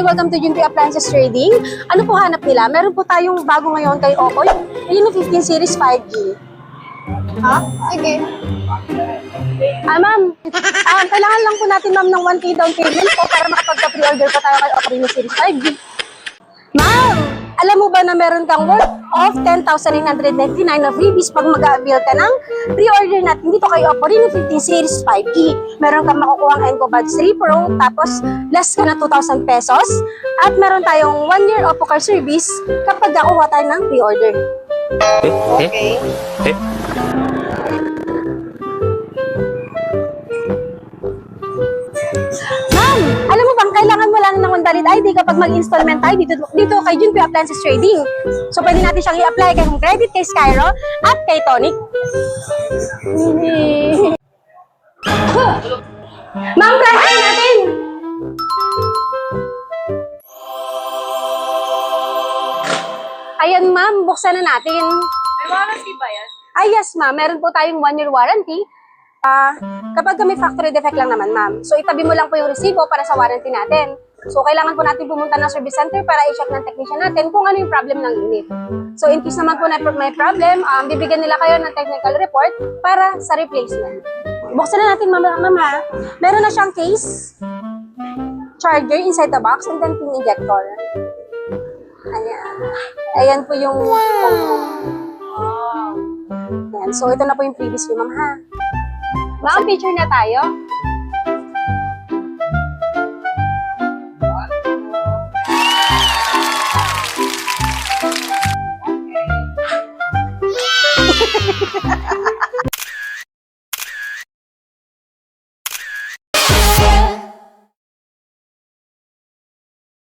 Welcome to Junpei Appliances Trading. Ano po hanap nila? Meron po tayong bago ngayon kay Oppo. Reno 15 Series 5G. Ha? Sige. Ma'am. Kailangan lang po natin, ma'am, ng 1K down payment po para makapagka-pre-order pa tayo kay Oppo Reno Series 5G. Ma'am, alam mo ba na meron kang worth of 10,999 na freebies pag mag-avail ka ng pre-order natin dito kay Oppo Reno 15 Series 5G. Meron kang makukuha ang Enco Buds 3 Pro, tapos less ka na 2,000 pesos. At meron tayong 1 year Oppo car service kapag nakuha tayo ng pre-order. Okay. Ma'am, alam mo bang kailangan mo lang ng valid ID kapag mag-installment tayo dito kay Junpei Appliances Trading. So pwede natin siyang i-apply kay Home Credit, kay Skyro, at kay Tonic. Ma'am, try natin! Ayan ma'am, buksan na natin. May warranty ba yan? Yes ma'am, meron po tayong 1 year warranty. Kapag may factory defect lang naman ma'am. So itabi mo lang po yung resibo para sa warranty natin. So kailangan po natin pumunta ng service center para i-check ng technician natin kung ano yung problem ng unit. So in case naman po na may problem, bibigyan nila kayo ng technical report para sa replacement. Buksan na natin ma'am ha. Meron na siyang case, charger inside the box, and then pin injector. Ayan. Ayan po yung Ayan. So ito na po yung previous niyo ma'am ha. Ma'am, picture na tayo.